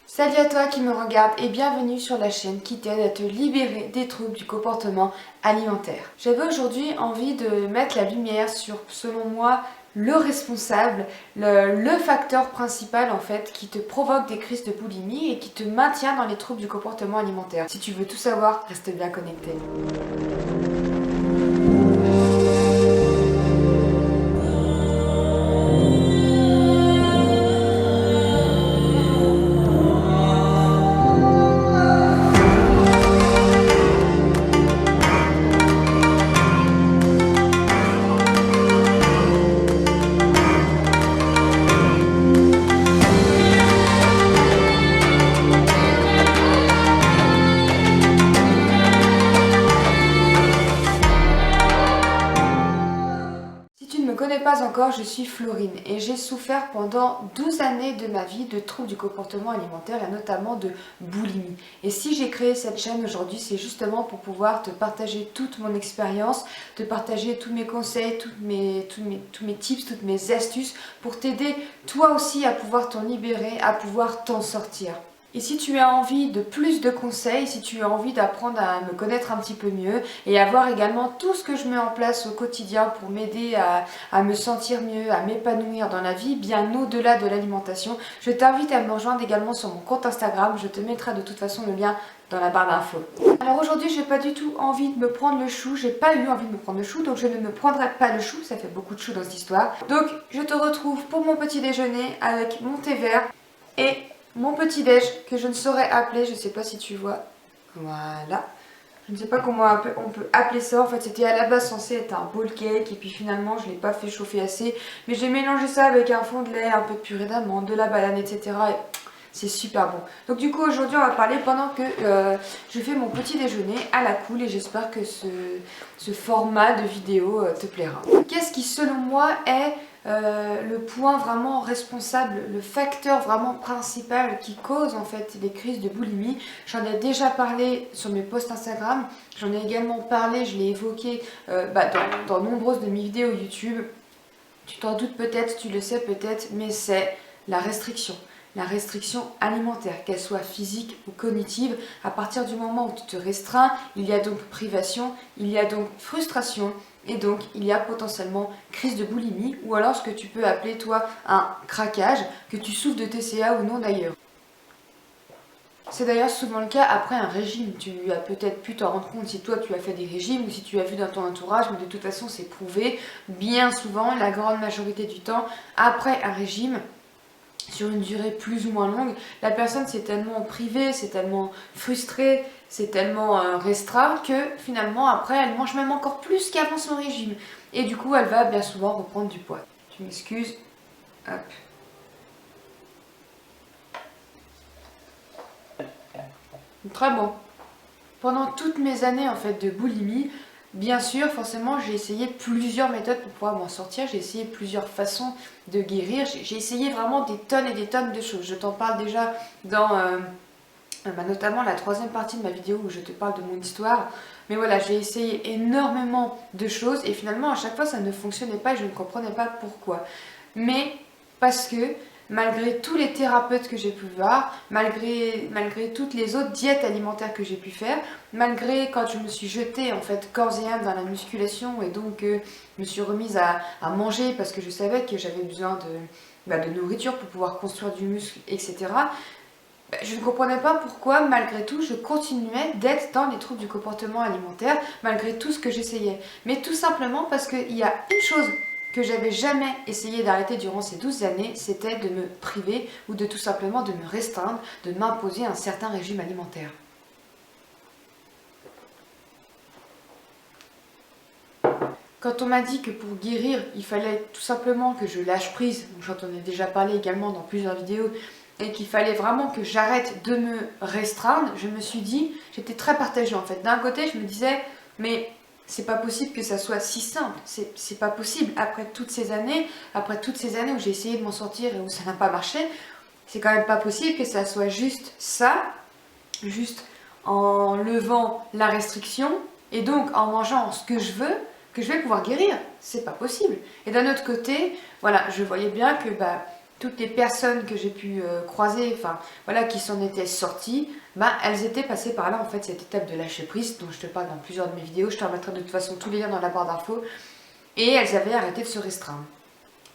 Salut à toi qui me regarde et bienvenue sur la chaîne qui t'aide à te libérer des troubles du comportement alimentaire. J'avais aujourd'hui envie de mettre la lumière sur, selon moi, le responsable, le facteur principal en fait qui te provoque des crises de boulimie et qui te maintient dans les troubles du comportement alimentaire. Si tu veux tout savoir, reste bien connecté. Si tu ne me connais pas encore, je suis Florine et j'ai souffert pendant 12 années de ma vie de troubles du comportement alimentaire et notamment de boulimie. Et si j'ai créé cette chaîne aujourd'hui, c'est justement pour pouvoir te partager toute mon expérience, te partager tous mes conseils, tous mes tips, toutes mes astuces pour t'aider toi aussi à pouvoir t'en libérer, à pouvoir t'en sortir. Et si tu as envie de plus de conseils, si tu as envie d'apprendre à me connaître un petit peu mieux et à voir également tout ce que je mets en place au quotidien pour m'aider à me sentir mieux, à m'épanouir dans la vie, bien au-delà de l'alimentation, je t'invite à me rejoindre également sur mon compte Instagram. Je te mettrai de toute façon le lien dans la barre d'infos. Alors aujourd'hui, j'ai pas du tout envie de me prendre le chou, j'ai pas eu envie de me prendre le chou, donc je ne me prendrai pas le chou, ça fait beaucoup de chou dans cette histoire. Donc je te retrouve pour mon petit déjeuner avec mon thé vert et mon petit déj que je ne saurais appeler, je sais pas si tu vois, voilà. Je ne sais pas comment on peut appeler ça, en fait c'était à la base censé être un bowl cake et puis finalement je ne l'ai pas fait chauffer assez. Mais j'ai mélangé ça avec un fond de lait, un peu de purée d'amande, de la banane, etc. Et c'est super bon. Donc du coup aujourd'hui on va parler pendant que je fais mon petit déjeuner à la cool et j'espère que ce format de vidéo te plaira. Qu'est-ce qui selon moi est le point vraiment responsable, le facteur vraiment principal qui cause en fait les crises de boulimie? J'en ai déjà parlé sur mes posts Instagram, j'en ai également parlé, je l'ai évoqué dans nombreuses de mes vidéos YouTube. Tu t'en doutes peut-être, tu le sais peut-être, mais c'est la restriction. La restriction alimentaire, qu'elle soit physique ou cognitive. À partir du moment où tu te restreins, il y a donc privation, il y a donc frustration et donc il y a potentiellement crise de boulimie ou alors ce que tu peux appeler toi un craquage, que tu souffres de TCA ou non d'ailleurs. C'est d'ailleurs souvent le cas après un régime. Tu as peut-être pu t'en rendre compte si toi tu as fait des régimes ou si tu as vu dans ton entourage, mais de toute façon c'est prouvé bien souvent, la grande majorité du temps, après un régime, sur une durée plus ou moins longue, la personne s'est tellement privée, c'est tellement frustrée, c'est tellement restreint que finalement après elle mange même encore plus qu'avant son régime. Et du coup elle va bien souvent reprendre du poids. Tu m'excuses. Hop. Très bon. Pendant toutes mes années en fait de boulimie, bien sûr, forcément, j'ai essayé plusieurs méthodes pour pouvoir m'en sortir. J'ai essayé plusieurs façons de guérir. J'ai essayé vraiment des tonnes et des tonnes de choses. Je t'en parle déjà dans notamment la troisième partie de ma vidéo où je te parle de mon histoire. Mais voilà, j'ai essayé énormément de choses et finalement, à chaque fois, ça ne fonctionnait pas et je ne comprenais pas pourquoi. Mais parce que malgré tous les thérapeutes que j'ai pu voir, malgré toutes les autres diètes alimentaires que j'ai pu faire, malgré quand je me suis jetée en fait corps et âme dans la musculation et donc je me suis remise à manger parce que je savais que j'avais besoin de nourriture pour pouvoir construire du muscle, etc. Je ne comprenais pas pourquoi, malgré tout, je continuais d'être dans les troubles du comportement alimentaire, malgré tout ce que j'essayais. Mais tout simplement parce qu'il y a une chose que j'avais jamais essayé d'arrêter durant ces 12 années, c'était de me priver ou de tout simplement de me restreindre, de m'imposer un certain régime alimentaire. Quand on m'a dit que pour guérir, il fallait tout simplement que je lâche prise, j'en ai déjà parlé également dans plusieurs vidéos, et qu'il fallait vraiment que j'arrête de me restreindre, je me suis dit, j'étais très partagée en fait. D'un côté, je me disais, mais c'est pas possible que ça soit si simple, c'est pas possible. Après toutes ces années où j'ai essayé de m'en sortir et où ça n'a pas marché, c'est quand même pas possible que ça soit juste ça, juste en levant la restriction et donc en mangeant ce que je veux, que je vais pouvoir guérir. C'est pas possible. Et d'un autre côté, voilà, je voyais bien que toutes les personnes que j'ai pu croiser, enfin voilà, qui s'en étaient sorties, bah, elles étaient passées par là en fait, cette étape de lâcher prise dont je te parle dans plusieurs de mes vidéos. Je te remettrai de toute façon tous les liens dans la barre d'infos. Et elles avaient arrêté de se restreindre.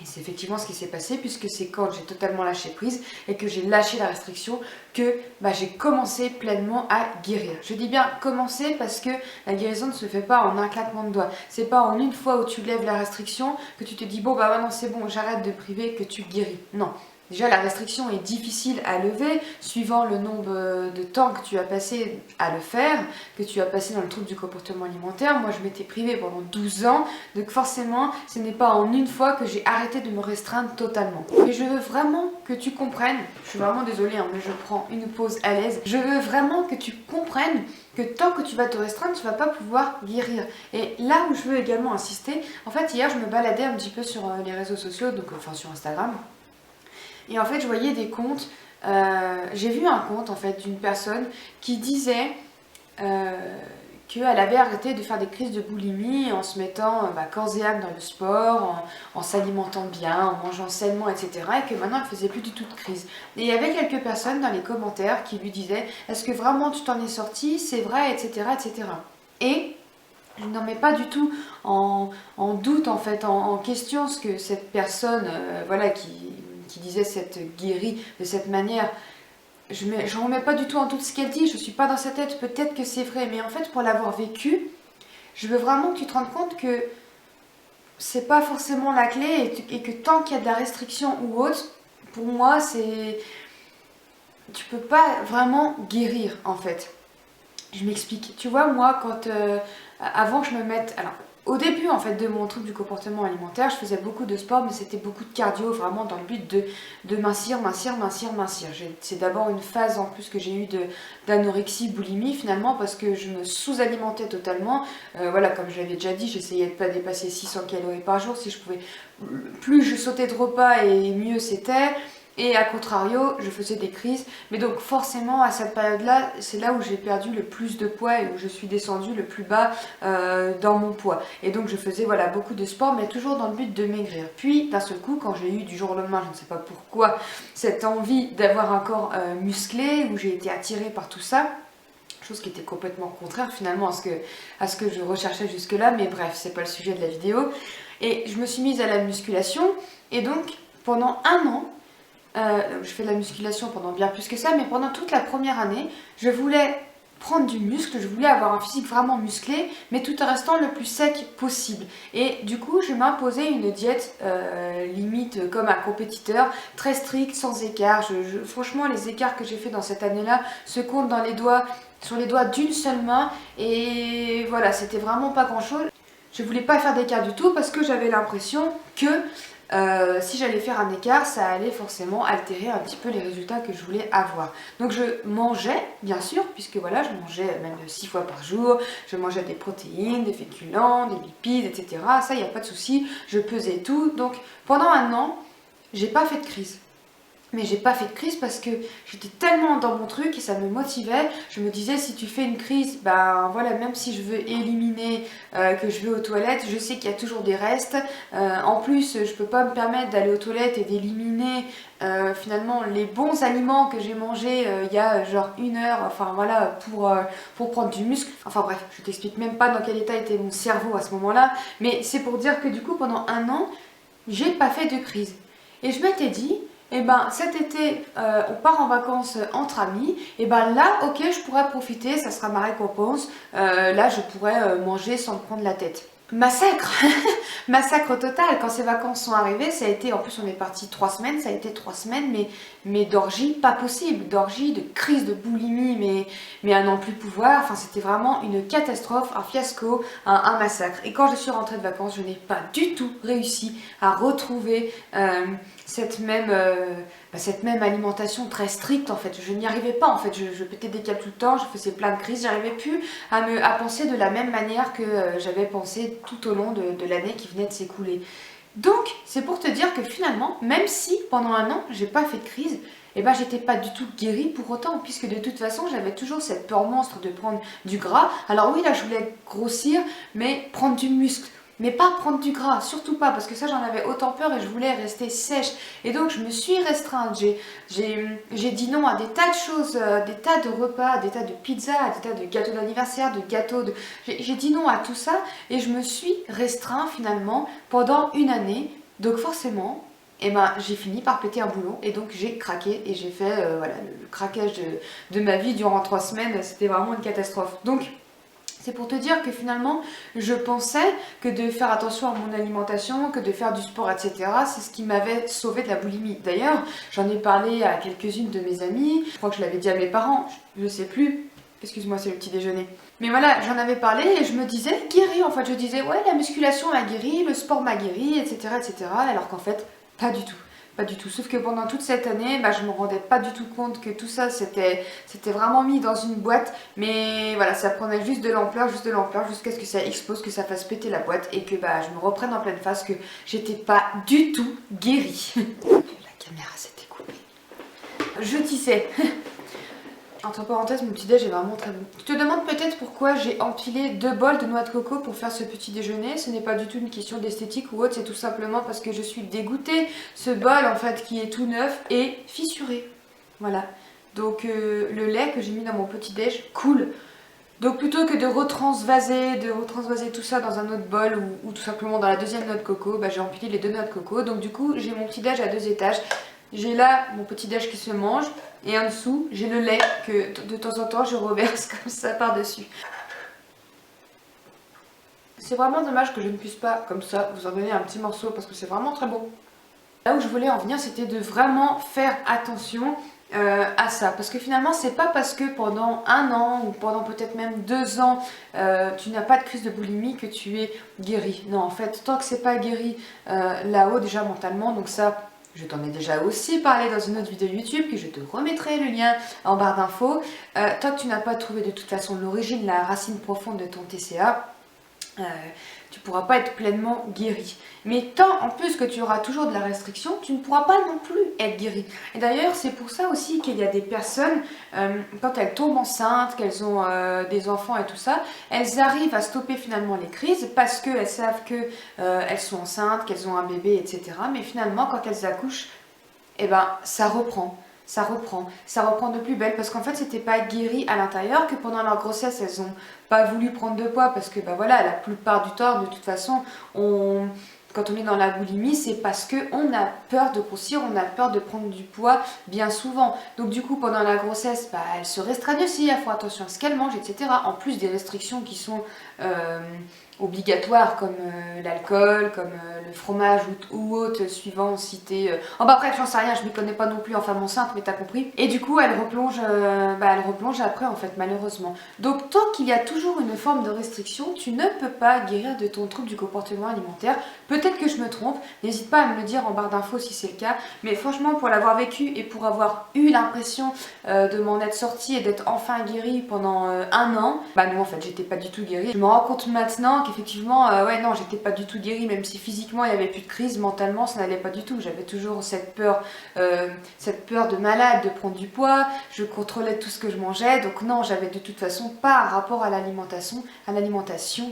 Et c'est effectivement ce qui s'est passé, puisque c'est quand j'ai totalement lâché prise et que j'ai lâché la restriction que bah, j'ai commencé pleinement à guérir. Je dis bien commencer parce que la guérison ne se fait pas en un claquement de doigts. C'est pas en une fois où tu lèves la restriction que tu te dis bon bah maintenant c'est bon, j'arrête de priver, que tu guéris. Non. Déjà, la restriction est difficile à lever, suivant le nombre de temps que tu as passé à le faire, que tu as passé dans le trouble du comportement alimentaire. Moi, je m'étais privée pendant 12 ans, donc forcément, ce n'est pas en une fois que j'ai arrêté de me restreindre totalement. Mais je veux vraiment que tu comprennes, je suis vraiment désolée, hein, mais je prends une pause à l'aise, je veux vraiment que tu comprennes que tant que tu vas te restreindre, tu ne vas pas pouvoir guérir. Et là où je veux également insister, en fait, hier, je me baladais un petit peu sur les réseaux sociaux, donc enfin sur Instagram. Et en fait, je voyais des comptes, j'ai vu un compte en fait d'une personne qui disait qu'elle avait arrêté de faire des crises de boulimie en se mettant corps et âme dans le sport, en s'alimentant bien, en mangeant sainement, etc. Et que maintenant, elle faisait plus du tout de crise. Et il y avait quelques personnes dans les commentaires qui lui disaient « Est-ce que vraiment tu t'en es sorti? C'est vrai, etc. etc. » Et je n'en mets pas du tout en doute, en fait, en question ce que cette personne, voilà, qui disait cette guérie de cette manière, je n'en remets pas du tout en doute ce qu'elle dit, je ne suis pas dans sa tête, peut-être que c'est vrai, mais en fait, pour l'avoir vécu, je veux vraiment que tu te rendes compte que c'est pas forcément la clé et que tant qu'il y a de la restriction ou autre, pour moi, tu peux pas vraiment guérir, en fait. Je m'explique. Tu vois, moi, avant que je me mette... Alors, au début, en fait, de mon trouble du comportement alimentaire, je faisais beaucoup de sport, mais c'était beaucoup de cardio, vraiment dans le but de mincir. C'est d'abord une phase, en plus, que j'ai eue d'anorexie, boulimie, finalement, parce que je me sous-alimentais totalement. Voilà, comme je l'avais déjà dit, j'essayais de ne pas dépasser 600 calories par jour. Si je pouvais... Plus je sautais de repas, et mieux c'était. Et à contrario, je faisais des crises. Mais donc forcément, à cette période-là, c'est là où j'ai perdu le plus de poids et où je suis descendue le plus bas dans mon poids. Et donc je faisais voilà, beaucoup de sport, mais toujours dans le but de maigrir. Puis d'un seul coup, quand j'ai eu du jour au lendemain, je ne sais pas pourquoi, cette envie d'avoir un corps musclé, où j'ai été attirée par tout ça, chose qui était complètement contraire finalement à ce que je recherchais jusque-là, mais bref, c'est pas le sujet de la vidéo. Et je me suis mise à la musculation, et donc pendant un an, je fais de la musculation pendant bien plus que ça, mais pendant toute la première année, je voulais prendre du muscle, je voulais avoir un physique vraiment musclé, mais tout en restant le plus sec possible. Et du coup, je m'imposais une diète limite comme un compétiteur, très stricte, sans écart. Franchement, les écarts que j'ai fait dans cette année-là se comptent dans les doigts, sur les doigts d'une seule main, et voilà, c'était vraiment pas grand-chose. Je voulais pas faire d'écart du tout parce que j'avais l'impression que si j'allais faire un écart, ça allait forcément altérer un petit peu les résultats que je voulais avoir. Donc je mangeais, bien sûr, puisque voilà, je mangeais même 6 fois par jour, je mangeais des protéines, des féculents, des lipides, etc. Ça, il n'y a pas de souci, je pesais tout. Donc pendant un an, j'ai pas fait de crise. Mais j'ai pas fait de crise parce que j'étais tellement dans mon truc et ça me motivait. Je me disais, si tu fais une crise, ben voilà, même si je veux éliminer, que je vais aux toilettes, je sais qu'il y a toujours des restes. En plus, je peux pas me permettre d'aller aux toilettes et d'éliminer finalement les bons aliments que j'ai mangés il y a genre 1 heure, enfin voilà, pour prendre du muscle. Enfin bref, je t'explique même pas dans quel état était mon cerveau à ce moment-là. Mais c'est pour dire que du coup, pendant un an, j'ai pas fait de crise. Et je m'étais dit, et ben cet été on part en vacances entre amis, et ben là ok je pourrais profiter, ça sera ma récompense, là je pourrais manger sans me prendre la tête. Massacre massacre total. Quand ces vacances sont arrivées, ça a été, en plus on est parti 3 semaines, ça a été 3 semaines mais d'orgie pas possible, d'orgie, de crise de boulimie, mais à n'en plus pouvoir. Enfin c'était vraiment une catastrophe, un fiasco, un massacre. Et quand je suis rentrée de vacances, je n'ai pas du tout réussi à retrouver cette même alimentation très stricte en fait. Je n'y arrivais pas en fait, je pétais des câbles tout le temps, je faisais plein de crises, j'arrivais plus à penser de la même manière que j'avais pensé tout au long de l'année qui venait de s'écouler. Donc c'est pour te dire que finalement, même si pendant un an j'ai pas fait de crise, et ben j'étais pas du tout guérie pour autant, puisque de toute façon j'avais toujours cette peur monstre de prendre du gras. Alors oui là je voulais grossir, mais prendre du muscle. mais pas prendre du gras, surtout pas, parce que ça j'en avais autant peur et je voulais rester sèche. Et donc je me suis restreinte, j'ai dit non à des tas de choses, des tas de repas, des tas de pizzas, des tas de gâteaux d'anniversaire, de gâteaux de... J'ai dit non à tout ça et je me suis restreint finalement pendant une année. Donc forcément, eh ben, j'ai fini par péter un boulon et donc j'ai craqué et j'ai fait voilà, le craquage de ma vie durant 3 semaines. C'était vraiment une catastrophe. Donc c'est pour te dire que finalement, je pensais que de faire attention à mon alimentation, que de faire du sport, etc., c'est ce qui m'avait sauvé de la boulimie. D'ailleurs, j'en ai parlé à quelques-unes de mes amies, je crois que je l'avais dit à mes parents, je sais plus, excuse-moi, c'est le petit déjeuner. Mais voilà, j'en avais parlé et je me disais guéri, en fait, je disais ouais, la musculation m'a guéri, le sport m'a guéri, etc., etc., alors qu'en fait, pas du tout. Pas du tout, sauf que pendant toute cette année, bah, je me rendais pas du tout compte que tout ça c'était vraiment mis dans une boîte, mais voilà, ça prenait juste de l'ampleur, jusqu'à ce que ça explose, que ça fasse péter la boîte et que bah, je me reprenne en pleine face que j'étais pas du tout guérie. La caméra s'était coupée. Je tissais. Entre parenthèses, mon petit déj est vraiment très bon. Tu te demandes peut-être pourquoi j'ai empilé 2 bols de noix de coco pour faire ce petit déjeuner. Ce n'est pas du tout une question d'esthétique ou autre, c'est tout simplement parce que je suis dégoûtée. Ce bol en fait qui est tout neuf est fissuré. Voilà. Donc le lait que j'ai mis dans mon petit déj coule. Donc plutôt que de retransvaser tout ça dans un autre bol ou tout simplement dans la deuxième noix de coco, bah, j'ai empilé les 2 noix de coco. Donc du coup j'ai mon petit déj à 2 étages. J'ai là mon petit déj qui se mange et en dessous j'ai le lait que de temps en temps je reverse comme ça par dessus. C'est vraiment dommage que je ne puisse pas comme ça vous en donner un petit morceau parce que c'est vraiment très bon. Là où je voulais en venir, c'était de vraiment faire attention à ça, parce que finalement c'est pas parce que pendant 1 an ou pendant peut-être même 2 ans tu n'as pas de crise de boulimie que tu es guéri. Non, en fait, tant que c'est pas guéri là-haut déjà mentalement, donc ça je t'en ai déjà aussi parlé dans une autre vidéo YouTube que je te remettrai le lien en barre d'infos. Tant que tu n'as pas trouvé de toute façon l'origine, la racine profonde de ton TCA, tu ne pourras pas être pleinement guéri. Mais tant en plus que tu auras toujours de la restriction, tu ne pourras pas non plus être guéri. Et d'ailleurs, c'est pour ça aussi qu'il y a des personnes, quand elles tombent enceintes, qu'elles ont des enfants et tout ça, elles arrivent à stopper finalement les crises parce qu'elles savent qu'elles sont enceintes, qu'elles ont un bébé, etc. Mais finalement, quand elles accouchent, eh ben, ça reprend de plus belle parce qu'en fait c'était pas guéri à l'intérieur, que pendant leur grossesse elles ont pas voulu prendre de poids parce que bah voilà, la plupart du temps de toute façon quand on est dans la boulimie, c'est parce qu'on a peur de grossir, on a peur de prendre du poids bien souvent. Donc du coup, pendant la grossesse, bah, elles se restreignent aussi, elles font attention à ce qu'elles mangent, etc. En plus des restrictions qui sont obligatoires, comme l'alcool, comme le fromage ou autre, suivant si t'es... Oh bah bref, j'en sais rien, je m'y connais pas non plus en femme enceinte, mais t'as compris. Et du coup, elle replonge après, en fait, malheureusement. Donc tant qu'il y a toujours une forme de restriction, tu ne peux pas guérir de ton trouble du comportement alimentaire. Peut-être que je me trompe, n'hésite pas à me le dire en barre d'infos si c'est le cas, mais franchement pour l'avoir vécu et pour avoir eu l'impression de m'en être sortie et d'être enfin guérie pendant 1 an, bah non en fait j'étais pas du tout guérie. Je me rends compte maintenant qu'effectivement ouais non j'étais pas du tout guérie, même si physiquement il n'y avait plus de crise, mentalement ça n'allait pas du tout, j'avais toujours cette peur de malade, de prendre du poids, je contrôlais tout ce que je mangeais, donc non j'avais de toute façon pas un rapport à l'alimentation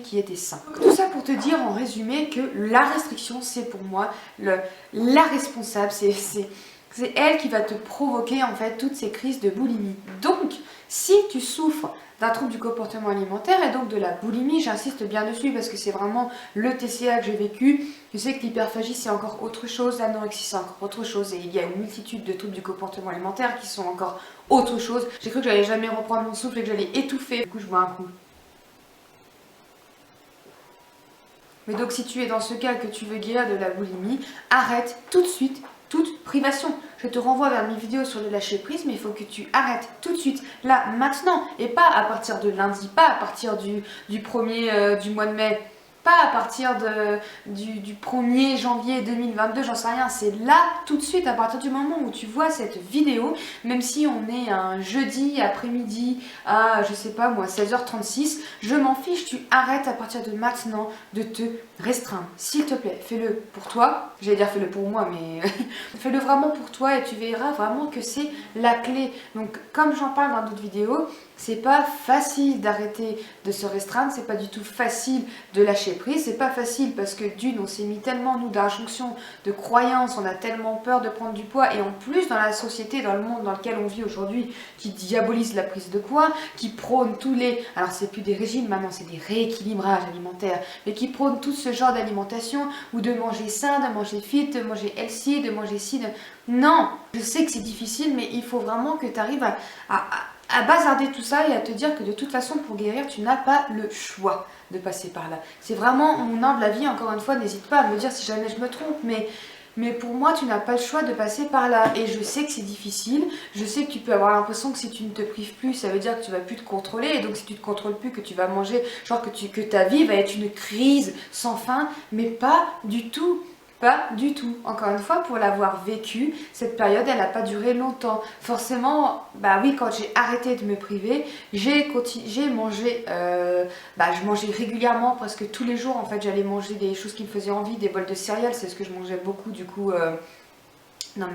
qui était sain. Donc, tout ça pour te dire en résumé que la restriction c'est pour moi la responsable, c'est elle qui va te provoquer en fait toutes ces crises de boulimie. Donc si tu souffres d'un trouble du comportement alimentaire et donc de la boulimie, j'insiste bien dessus parce que c'est vraiment le TCA que j'ai vécu. Je sais que l'hyperphagie c'est encore autre chose, l'anorexie c'est encore autre chose et il y a une multitude de troubles du comportement alimentaire qui sont encore autre chose. J'ai cru que j'allais jamais reprendre mon souffle et que j'allais étouffer. Du coup je bois un coup. Mais donc si tu es dans ce cas que tu veux guérir de la boulimie, arrête tout de suite toute privation. Je te renvoie vers mes vidéos sur le lâcher prise, mais il faut que tu arrêtes tout de suite, là, maintenant, et pas à partir de lundi, pas à partir du 1er du mois de mai, pas à partir du 1er janvier 2022, j'en sais rien, c'est là, tout de suite, à partir du moment où tu vois cette vidéo, même si on est un jeudi après-midi à, je sais pas moi, 16h36, je m'en fiche, tu arrêtes à partir de maintenant de te restreindre. S'il te plaît, fais-le pour toi, j'allais dire fais-le pour moi, mais fais-le vraiment pour toi et tu verras vraiment que c'est la clé. Donc, comme j'en parle dans d'autres vidéos, c'est pas facile d'arrêter de se restreindre, c'est pas du tout facile de lâcher prise, c'est pas facile parce que d'une, on s'est mis tellement nous d'injonctions, de croyances, on a tellement peur de prendre du poids et en plus dans la société, dans le monde dans lequel on vit aujourd'hui, qui diabolise la prise de poids, qui prône tous les, alors c'est plus des régimes maintenant, c'est des rééquilibrages alimentaires, mais qui prône tout ce genre d'alimentation ou de manger sain, de manger fit, de manger healthy, de manger ci, non, je sais que c'est difficile, mais il faut vraiment que tu arrives à bazarder tout ça et à te dire que de toute façon pour guérir tu n'as pas le choix de passer par là. C'est vraiment mon humble avis, encore une fois n'hésite pas à me dire si jamais je me trompe, mais pour moi tu n'as pas le choix de passer par là et je sais que c'est difficile, je sais que tu peux avoir l'impression que si tu ne te prives plus ça veut dire que tu vas plus te contrôler et donc si tu te contrôles plus que tu vas manger, genre que ta vie va être une crise sans fin, mais pas du tout. Pas du tout. Encore une fois, pour l'avoir vécu, cette période, elle n'a pas duré longtemps. Forcément, bah oui, quand j'ai arrêté de me priver, j'ai mangé, je mangeais régulièrement, presque tous les jours. En fait, j'allais manger des choses qui me faisaient envie, des bols de céréales, c'est ce que je mangeais beaucoup du coup. Dans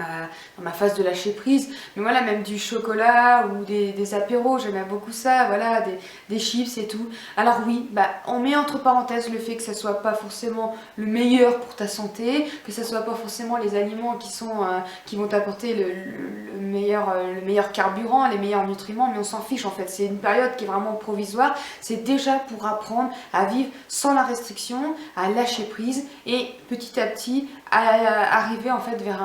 ma phase de lâcher prise, mais voilà, même du chocolat ou des apéros, j'aimais beaucoup ça, voilà, des chips et tout. Alors oui, on met entre parenthèses le fait que ça soit pas forcément le meilleur pour ta santé, que ça soit pas forcément les aliments qui vont t'apporter le meilleur carburant, les meilleurs nutriments, mais on s'en fiche en fait, c'est une période qui est vraiment provisoire, c'est déjà pour apprendre à vivre sans la restriction, à lâcher prise et petit à petit à arriver en fait vers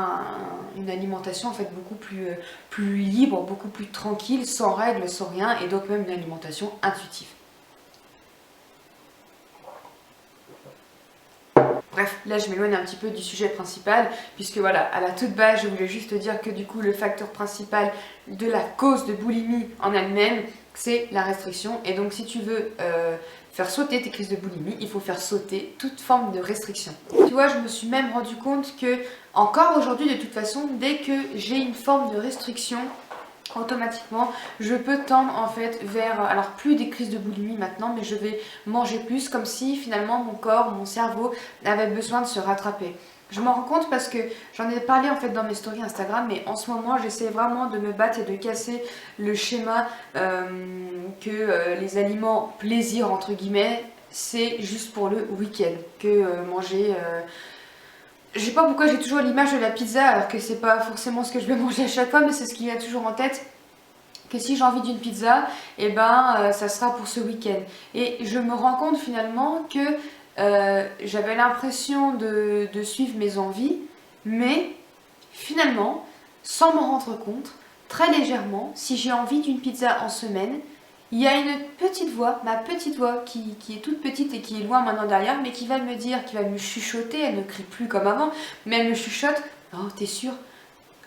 une alimentation en fait beaucoup plus libre, beaucoup plus tranquille, sans règles, sans rien, et donc même une alimentation intuitive. Bref, là je m'éloigne un petit peu du sujet principal, puisque voilà, à la toute base, je voulais juste te dire que du coup, le facteur principal de la cause de boulimie en elle-même, c'est la restriction. Et donc si tu veux faire sauter tes crises de boulimie, il faut faire sauter toute forme de restriction. Tu vois, je me suis même rendu compte que, encore aujourd'hui de toute façon, dès que j'ai une forme de restriction, automatiquement je peux tendre en fait vers, alors plus des crises de boulimie maintenant, mais je vais manger plus, comme si finalement mon corps, mon cerveau avait besoin de se rattraper. Je m'en rends compte parce que j'en ai parlé en fait dans mes stories Instagram, mais en ce moment j'essaie vraiment de me battre et de casser le schéma que les aliments plaisir entre guillemets c'est juste pour le week-end, que manger je sais pas pourquoi j'ai toujours l'image de la pizza alors que c'est pas forcément ce que je vais manger à chaque fois, mais c'est ce qui vient toujours en tête. Que si j'ai envie d'une pizza, et ça sera pour ce week-end. Et je me rends compte finalement que j'avais l'impression de suivre mes envies, mais finalement, sans m'en rendre compte, très légèrement, si j'ai envie d'une pizza en semaine, il y a une petite voix, ma petite voix qui est toute petite et qui est loin maintenant derrière, mais qui va me dire, qui va me chuchoter, elle ne crie plus comme avant, mais elle me chuchote, oh t'es sûre?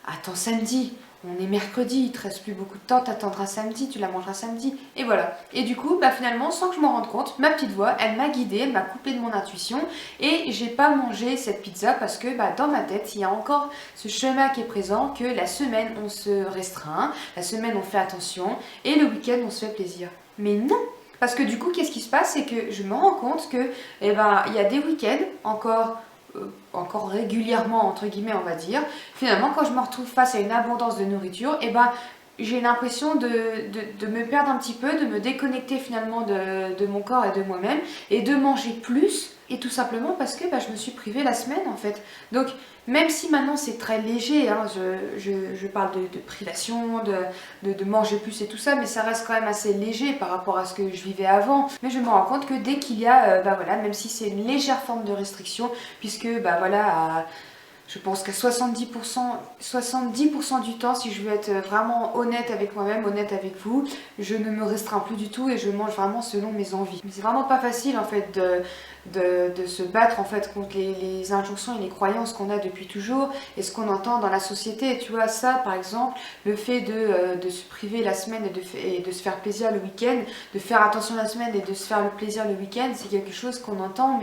Attends samedi, on est mercredi, il te reste plus beaucoup de temps, t'attendras samedi, tu la mangeras samedi, et voilà. Et du coup, finalement, sans que je m'en rende compte, ma petite voix, elle m'a guidée, elle m'a coupé de mon intuition, et j'ai pas mangé cette pizza parce que dans ma tête, il y a encore ce schéma qui est présent, que la semaine, on se restreint, la semaine, on fait attention, et le week-end, on se fait plaisir. Mais non! Parce que du coup, qu'est-ce qui se passe? C'est que je me rends compte que, il y a des week-ends, encore régulièrement entre guillemets on va dire, finalement quand je me retrouve face à une abondance de nourriture, j'ai l'impression de me perdre un petit peu, de me déconnecter finalement de mon corps et de moi-même et de manger plus, et tout simplement parce que je me suis privée la semaine en fait. Donc même si maintenant c'est très léger, hein, je parle de privation, de manger plus et tout ça, mais ça reste quand même assez léger par rapport à ce que je vivais avant. Mais je me rends compte que dès qu'il y a, même si c'est une légère forme de restriction, puisque je pense qu'à 70% du temps, si je veux être vraiment honnête avec moi-même, honnête avec vous, je ne me restreins plus du tout et je mange vraiment selon mes envies. Mais c'est vraiment pas facile en fait de se battre en fait contre les injonctions et les croyances qu'on a depuis toujours et ce qu'on entend dans la société. Tu vois, ça par exemple, le fait de se priver la semaine et de se faire plaisir le week-end, de faire attention la semaine et de se faire le plaisir le week-end, c'est quelque chose qu'on entend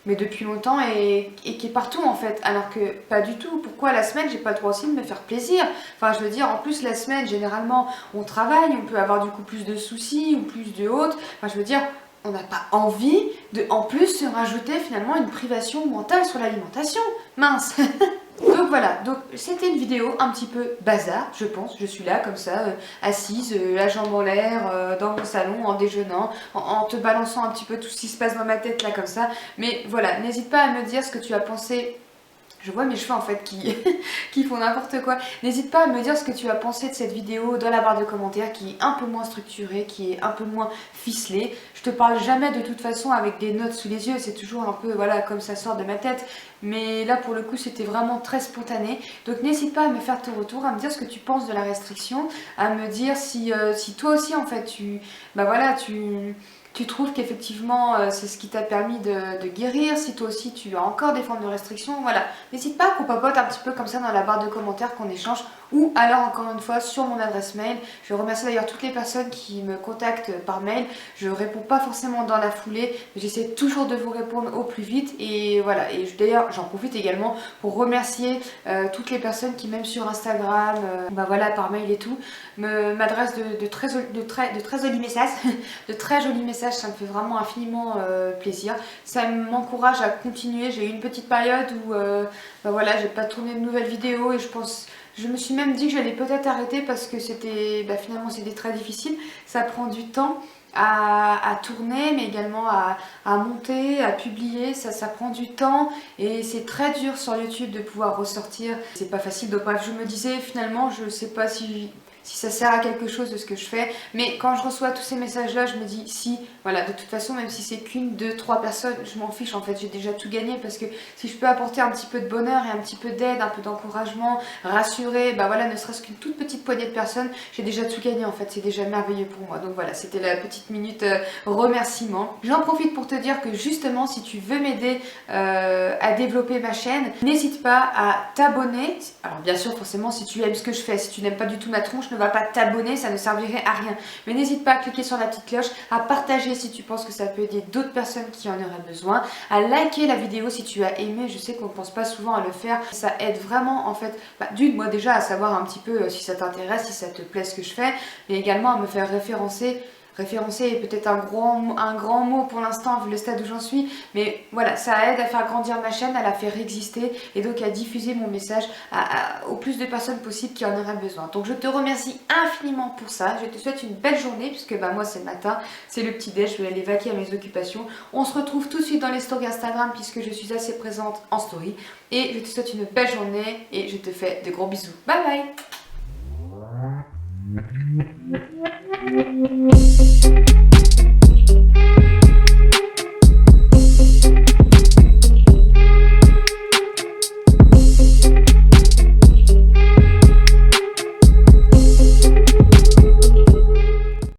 mais depuis longtemps et qui est partout en fait, alors que pas du tout. Pourquoi la semaine j'ai pas le droit aussi de me faire plaisir? Enfin je veux dire, en plus la semaine généralement on travaille, on peut avoir du coup plus de soucis ou plus de autres, enfin je veux dire on n'a pas envie de en plus se rajouter finalement une privation mentale sur l'alimentation, mince. Donc voilà, donc c'était une vidéo un petit peu bazar, je pense. Je suis là comme ça, assise, la jambe en l'air, dans mon salon, en déjeunant, en te balançant un petit peu tout ce qui se passe dans ma tête là comme ça. Mais voilà, n'hésite pas à me dire ce que tu as pensé. Je vois mes cheveux en fait qui, qui font n'importe quoi. N'hésite pas à me dire ce que tu as pensé de cette vidéo dans la barre de commentaires qui est un peu moins structurée, qui est un peu moins ficelée. Je te parle jamais de toute façon avec des notes sous les yeux, c'est toujours un peu voilà comme ça sort de ma tête. Mais là pour le coup c'était vraiment très spontané. Donc n'hésite pas à me faire ton retour, à me dire ce que tu penses de la restriction, à me dire si toi aussi en fait bah voilà, tu trouves qu'effectivement c'est ce qui t'a permis de guérir, si toi aussi tu as encore des formes de restriction, voilà. N'hésite pas qu'on papote un petit peu comme ça dans la barre de commentaires, qu'on échange, ou alors encore une fois sur mon adresse mail. Je remercie d'ailleurs toutes les personnes qui me contactent par mail. Je réponds pas forcément dans la foulée, mais j'essaie toujours de vous répondre au plus vite. Et voilà, et d'ailleurs j'en profite également pour remercier toutes les personnes qui même sur Instagram, bah voilà, par mail et tout, m'adressent de très jolis messages, de très jolis messages. Ça me fait vraiment infiniment plaisir. Ça m'encourage à continuer. J'ai eu une petite période où bah voilà, j'ai pas tourné de nouvelles vidéos et je me suis même dit que j'allais peut-être arrêter parce que finalement c'était très difficile. Ça prend du temps à tourner, mais également à monter, à publier, ça prend du temps et c'est très dur sur YouTube de pouvoir ressortir. C'est pas facile, donc bref, je me disais finalement, je sais pas si ça sert à quelque chose de ce que je fais, mais quand je reçois tous ces messages là je me dis si, voilà, de toute façon même si c'est qu'une, deux, trois personnes, je m'en fiche en fait, j'ai déjà tout gagné parce que si je peux apporter un petit peu de bonheur et un petit peu d'aide, un peu d'encouragement, rassurer, bah voilà, ne serait-ce qu'une toute petite poignée de personnes, j'ai déjà tout gagné en fait, c'est déjà merveilleux pour moi. Donc voilà, c'était la petite minute remerciement. J'en profite pour te dire que justement si tu veux m'aider à développer ma chaîne, n'hésite pas à t'abonner. Alors bien sûr forcément si tu aimes ce que je fais, si tu n'aimes pas du tout ma tronche, ne va pas t'abonner, ça ne servirait à rien. Mais n'hésite pas à cliquer sur la petite cloche, à partager si tu penses que ça peut aider d'autres personnes qui en auraient besoin, à liker la vidéo si tu as aimé. Je sais qu'on ne pense pas souvent à le faire. Ça aide vraiment en fait, d'une, moi déjà à savoir un petit peu si ça t'intéresse, si ça te plaît ce que je fais, mais également à me faire référencer est peut-être un grand mot pour l'instant vu le stade où j'en suis, mais voilà, ça aide à faire grandir ma chaîne, à la faire exister et donc à diffuser mon message au plus de personnes possibles qui en auraient besoin. Donc je te remercie infiniment pour ça, je te souhaite une belle journée puisque bah, moi c'est le matin, c'est le petit déj, je vais aller vaquer à mes occupations. On se retrouve tout de suite dans les stories Instagram puisque je suis assez présente en story et je te souhaite une belle journée et je te fais de gros bisous. Bye bye.